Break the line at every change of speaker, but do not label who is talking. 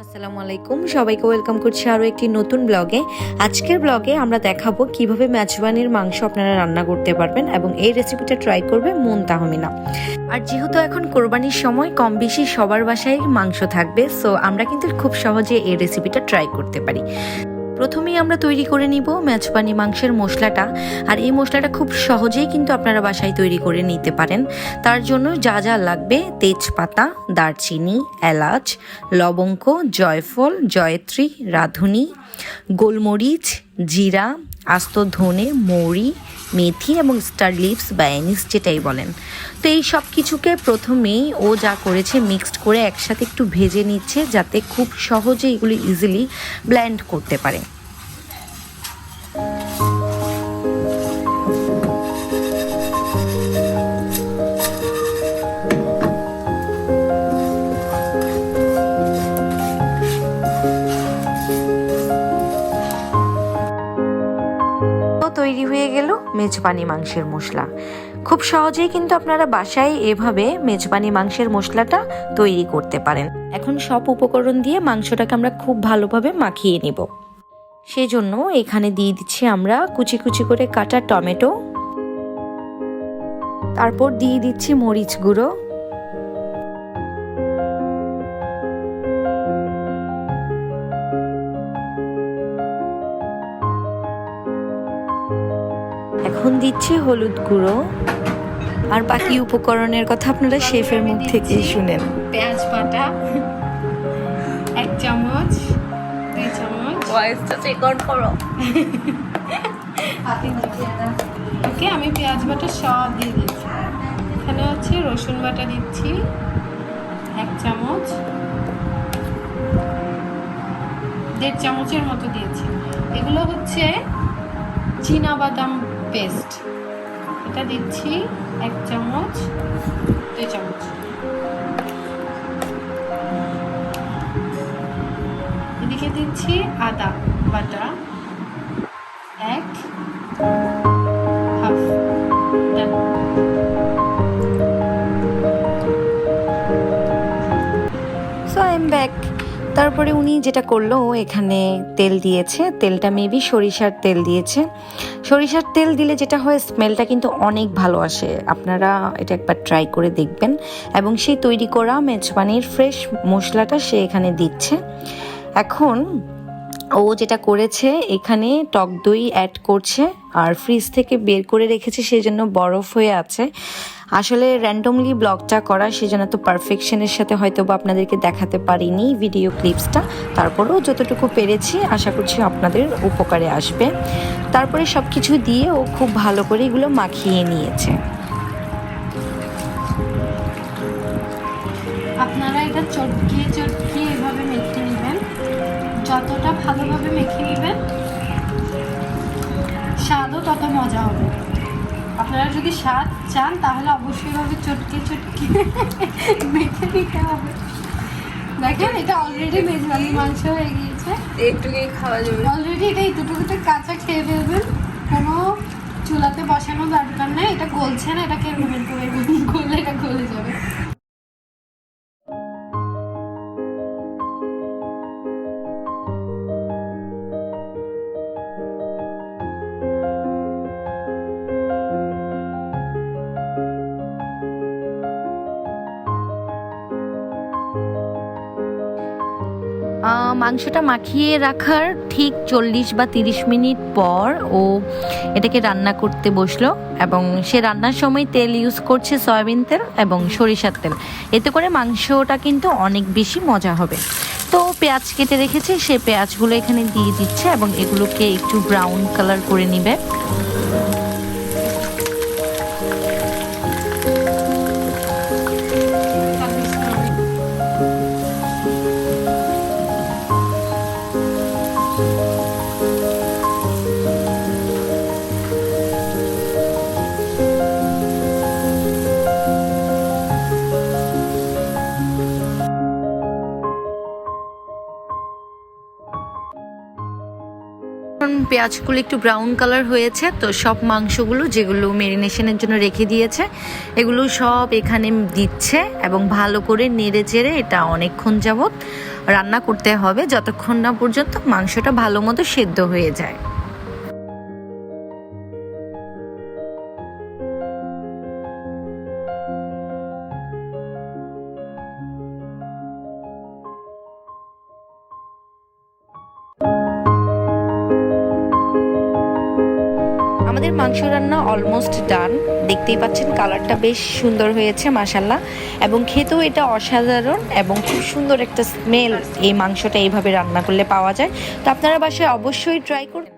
আসসালামু আলাইকুম, সবাইকে ওয়েলকাম করছি আরও একটি নতুন ব্লগে। আজকের ব্লগে আমরা দেখাবো কিভাবে মেজবানির মাংস আপনারা রান্না করতে পারবেন এবং এই রেসিপিটা ট্রাই করবে মন তাহমিনা। আর যেহেতু এখন কোরবানির সময় কম বেশি সবার বাসায় মাংস থাকবে, সো আমরা কিন্তু খুব সহজে এই রেসিপিটা ট্রাই করতে পারি। প্রথমেই আমরা তৈরি করে নিব মেজবানি মাংসের মশলাটা। আর এই মশলাটা খুব সহজেই কিন্তু আপনারা বাসায় তৈরি করে নিতে পারেন। তার জন্য যা যা লাগবে: তেজপাতা, দারচিনি, এলাচ, লবঙ্গ, জয়ফল, জয়ত্রী, রাঁধুনি, গোলমরিচ, জিরা, আস্ত ধনে, মৌরি, মেথি এবং স্টার লিভস বা অ্যানিস যেটাই বলেন। তো এই সব কিছুকে প্রথমেই ও যা করেছে মিক্সড করে একসাথে একটু ভেজে নিচ্ছে, যাতে খুব সহজে এগুলি ইজিলি ব্লেন্ড করতে পারে। তৈরি হয়ে গেল মেজবানি মাংসের মশলা। খুব সহজেই কিন্তু আপনারা বাসায় এভাবে মেজবানি মাংসের মশলাটা তৈরি করতে পারেন। এখন সব উপকরণ দিয়ে মাংসটাকে আমরা খুব ভালোভাবে মাখিয়ে নিব। সেই জন্য এখানে দিয়ে দিচ্ছি আমরা কুচি কুচি করে কাটা টমেটো, তারপর দিয়ে দিচ্ছি মরিচ গুঁড়ো, এখন দিচ্ছি হলুদ গুঁড়ো। আর বাকি উপকরণের কথা আপনারা শেফের মুখ থেকেই শুনেন।
পেঁয়াজ বাটা 1 চামচ, 2 চামচ।
ভয়েসটা রেকর্ড করো।
ওকে, আমি পেঁয়াজ বাটা সব দিয়ে দিচ্ছি। এখানে হচ্ছে রসুন বাটা দিচ্ছি 1 চামচ, 1.5 চামচের মতো দিয়েছি। এগুলো হচ্ছে চীনাবাদাম পেস্ট, এটা দিচ্ছি 1 চামচ, 2 চামচ। এদিকে দিচ্ছি আদা বাটা 1 half.
So I am back. তারপরে উনি যেটা করলো, এখানে তেল দিয়েছে। তেলটা মেবি সরিষার তেল দিয়েছে। সরিষার তেল দিলে যেটা হয়, স্মেলটা কিন্তু অনেক ভালো আসে। আপনারা এটা একবার ট্রাই করে দেখবেন। এবং সেই তৈরি করা মেজবানির ফ্রেশ মশলাটা সে এখানে দিচ্ছে। এখন ও যেটা করেছে, এখানে টক দই অ্যাড করছে আর ফ্রিজ থেকে বের করে রেখেছে, সেই জন্য বরফ হয়ে আছে। আসলে র্যান্ডমলি ব্লগটা করা, সেজন্য তো পারফেকশনের সাথে হয়তো বা আপনাদেরকে দেখাতে পারিনি ভিডিও ক্লিপসটা। তারপরেও যতটুকু পেরেছি আশা করছি আপনাদের উপকারে আসবে। তারপরে সব কিছু দিয়ে ও খুব ভালো করে এগুলো মাখিয়ে নিয়েছে।
আপনারা এটা চটকিয়ে চটকিয়ে এভাবে মেখে নেবেন। যতটা ভালোভাবে মেখে নেবেন, স্বাদও তত মজা হবে। আপনারা যদি স্বাদ চান তাহলে অবশ্যই ভাবে চটকে চটকে মেখে নিতে হবে। দেখেন, এটা অলরেডি মেজবানি মাংস হয়ে গিয়েছে।
এইটুকুই খাওয়া যাবে।
অলরেডি এটা এইটুকুতে কাঁচা খেয়ে ফেলবেন, কোনো চুলাতে বসানো দরকার নেই। এটা গলছে না, এটাকে বের করে গলে এটা গলে যাবে।
মাংসটা মাখিয়ে রাখার ঠিক 40 বা 30 মিনিট পর ও এটাকে রান্না করতে বসলো। এবং সে রান্নার সময় তেল ইউজ করছে সয়াবিন তেল এবং সরিষার তেল। এতে করে মাংসটা কিন্তু অনেক বেশি মজা হবে। তো পেঁয়াজ কেটে রেখেছে, সে পেঁয়াজগুলো এখানে দিয়ে দিচ্ছে এবং এগুলোকে একটু ব্রাউন কালার করে নিবে। এখন পেঁয়াজগুলো একটু ব্রাউন কালার হয়েছে, তো সব মাংসগুলো যেগুলো মেরিনেশনের জন্য রেখে দিয়েছে এগুলো সব এখানে দিচ্ছে এবং ভালো করে নেড়ে চেড়ে এটা অনেকক্ষণ যাবত রান্না করতে হবে, যতক্ষণ না পর্যন্ত মাংসটা ভালো মতো সেদ্ধ হয়ে যায়। আমাদের মাংস রান্না অলমোস্ট ডান, দেখতেই পাচ্ছেন কালারটা বেশ সুন্দর হয়েছে মাশাল্লাহ, এবং খেতেও এটা অসাধারণ এবং খুব সুন্দর একটা স্মেল এই মাংসটা এইভাবে রান্না করলে পাওয়া যায়। তো আপনারা বাসায় অবশ্যই ট্রাই করুন।